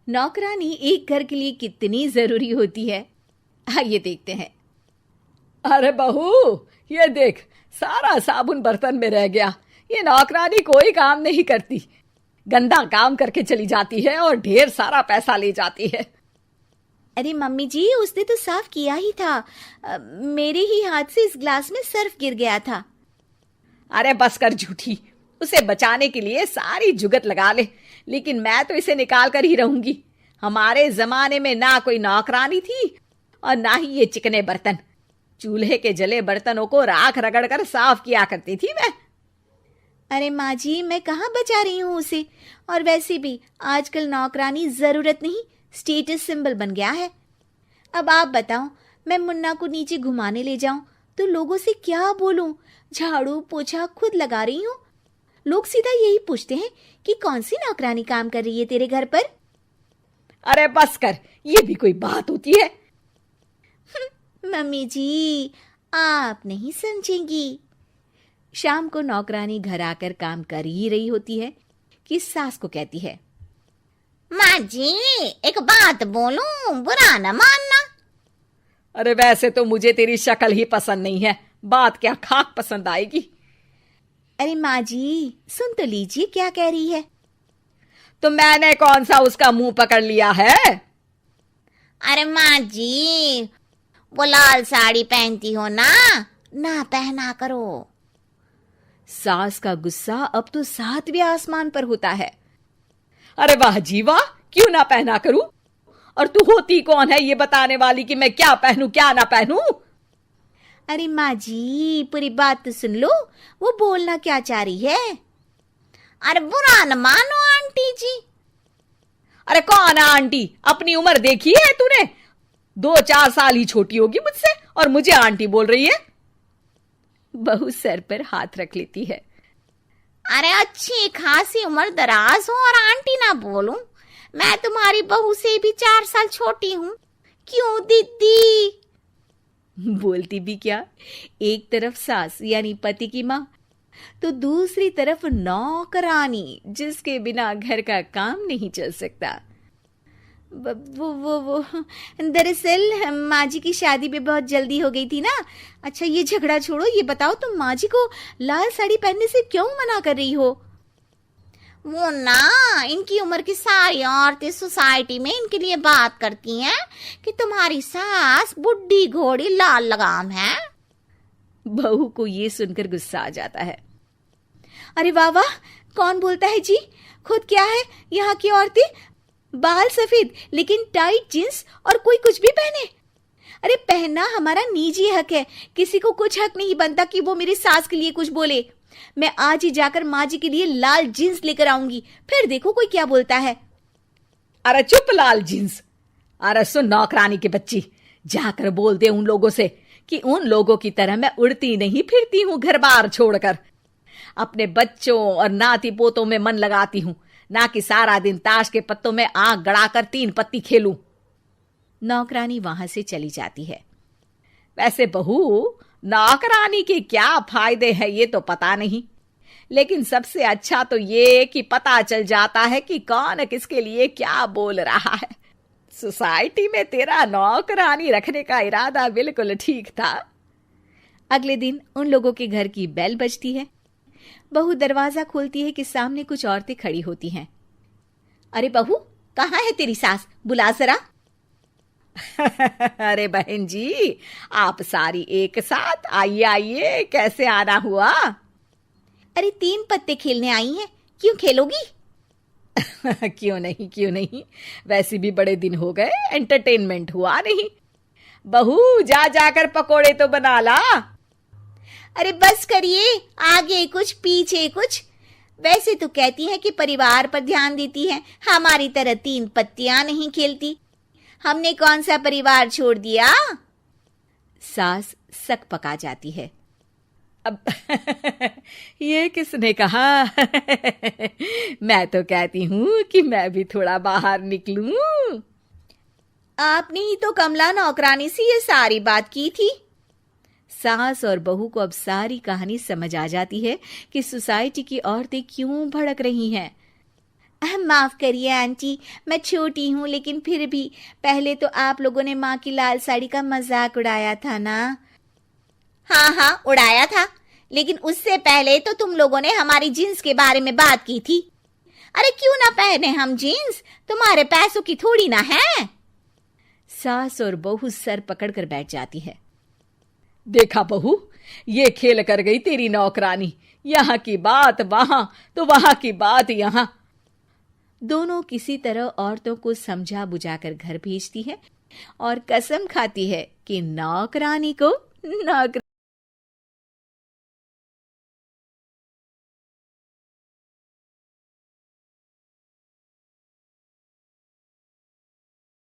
नौकरानी एक घर के लिए कितनी जरूरी होती है, आइए देखते हैं। अरे बहू, ये देख, सारा साबुन बर्तन में रह गया। ये नौकरानी कोई काम नहीं करती, गंदा काम करके चली जाती है और ढेर सारा पैसा ले जाती है। अरे मम्मी जी, उसने तो साफ किया ही था। मेरे ही हाथ से इस ग्लास में सर्फ गिर गया था। अरे बस कर झूठी, उसे बचाने के लिए सारी जुगत लगा ले, लेकिन मैं तो इसे निकाल कर ही रहूंगी। हमारे जमाने में ना कोई नौकरानी थी और ना ही ये चिकने बर्तन। चूल्हे के जले बर्तनों को राख रगड़ कर साफ किया करती थी मैं। अरे माँ जी, मैं कहाँ बचा रही हूँ उसे। और वैसे भी आजकल नौकरानी जरूरत नहीं, स्टेटस सिंबल बन गया है। अब आप बताओ, मैं मुन्ना को नीचे घुमाने ले जाऊं तो लोगों से क्या बोलूं? झाड़ू पोछा खुद लगा रही हूँ। लोग सीधा यही पूछते हैं कि कौन सी नौकरानी काम कर रही है तेरे घर पर। अरे बस कर, ये भी कोई बात होती है? मम्मी जी, आप नहीं समझेंगी। शाम को नौकरानी घर आकर काम कर ही रही होती है कि सास को कहती है, माँ जी, एक बात बोलूं, बुरा न मानना। अरे वैसे तो मुझे तेरी शक्ल ही पसंद नहीं है, बात क्या खाक पसंद आएगी। अरे माँ जी, सुन तो लीजिए क्या कह रही है। तो मैंने कौन सा उसका मुंह पकड़ लिया है? अरे माँ जी, वो लाल साड़ी पहनती हो ना, ना पहना करो। सास का गुस्सा अब तो 7वें आसमान पर होता है। अरे वाह जी वाह, क्यों ना पहना करूं? और तू होती कौन है ये बताने वाली कि मैं क्या पहनूं क्या ना पहनूं? अरे माँ जी, पूरी बात तो सुन लो, वो बोलना क्या चाह रही है। अरे बुरा न मानो आंटी जी। अरे कौन है आंटी? अपनी उम्र देखी है तूने? 2-4 साल ही छोटी होगी मुझसे और मुझे आंटी बोल रही है। बहू सर पर हाथ रख लेती है। अरे अच्छी खासी उम्र दराज हो और आंटी ना बोलूं? मैं तुम्हारी बहू से भी 4 साल छोटी हूं। क्यों दीदी? बोलती भी क्या, एक तरफ सास यानी पति की माँ, तो दूसरी तरफ नौकरानी जिसके बिना घर का काम नहीं चल सकता। वो दरअसल माँ जी की शादी भी बहुत जल्दी हो गई थी ना। अच्छा ये झगड़ा छोड़ो, ये बताओ तुम माँ जी को लाल साड़ी पहनने से क्यों मना कर रही हो? वो ना, इनकी उम्र की सारी औरतें सोसाइटी में इनके लिए बात करती हैं कि तुम्हारी सास बुढ़ी घोड़ी लाल लगाम है। बहू को ये सुनकर गुस्सा आ जाता है। अरे वाह वाह, कौन बोलता है जी? खुद क्या है यहाँ की औरतें, बाल सफेद लेकिन टाइट जींस और कोई कुछ भी पहने। अरे पहनना हमारा निजी हक है, किसी को कुछ हक नहीं बनता कि वो मेरी सास के लिए कुछ बोले। मैं आज ही जाकर माँ जी के लिए लाल जींस लेकर आऊंगी, फिर देखो कोई क्या बोलता है। अरे चुप लाल जींस। अरे सुन नौकरानी की बच्ची, जाकर बोल दे उन लोगों से कि उन लोगों की तरह मैं उड़ती नहीं फिरती हूं घर बार छोड़कर। अपने बच्चों और नाती पोतों में मन लगाती हूं, ना कि सारा दिन ताश के पत्तों में आंख गड़ाकर 3 पत्ती खेलूं। नौकरानी वहां से चली जाती है। वैसे बहू, नौकरानी के क्या फायदे हैं ये तो पता नहीं, लेकिन सबसे अच्छा तो ये कि पता चल जाता है कि कौन किसके लिए क्या बोल रहा है। सोसाइटी में तेरा नौकरानी रखने का इरादा बिल्कुल ठीक था। अगले दिन उन लोगों के घर की बेल बजती है। बहू दरवाजा खोलती है कि सामने कुछ औरतें खड़ी होती हैं। अरे बहू, कहाँ है तेरी सास? बुला जरा। अरे बहन जी, आप सारी एक साथ आइए आइए, कैसे आना हुआ? अरे 3 पत्ते खेलने आई हैं, क्यों खेलोगी? क्यों नहीं क्यों नहीं, वैसे भी बड़े दिन हो गए, एंटरटेनमेंट हुआ नहीं। बहू जा जाकर पकोड़े तो बना ला। अरे बस करिए, आगे कुछ पीछे कुछ। वैसे तो कहती है कि परिवार पर ध्यान देती है, हमारी तरह 3 पत्तियां नहीं खेलती। हमने कौन सा परिवार छोड़ दिया? सास सक पका जाती है। अब ये किसने कहा? मैं तो कहती हूं कि मैं भी थोड़ा बाहर निकलूं। आपने ही तो कमला नौकरानी से ये सारी बात की थी। सास और बहू को अब सारी कहानी समझ आ जाती है कि सोसाइटी की औरतें क्यों भड़क रही हैं। माफ करिए आंटी, मैं छोटी हूँ, लेकिन फिर भी पहले तो आप लोगों ने माँ की लाल साड़ी का मजाक उड़ाया था ना। हाँ, उड़ाया था, लेकिन उससे पहले तो तुम लोगों ने हमारी जीन्स के बारे में बात की थी। अरे क्यों ना पहने हम जीन्स, तुम्हारे पैसों की थोड़ी ना है। सास और बहू सर पकड़कर बैठ जाती है। देखा बहू, ये खेल कर गई तेरी नौकरानी, यहाँ की बात वहां तो वहां की बात यहाँ। दोनों किसी तरह औरतों को समझा बुझाकर घर भेजती है और कसम खाती है कि नौकरानी को नौकर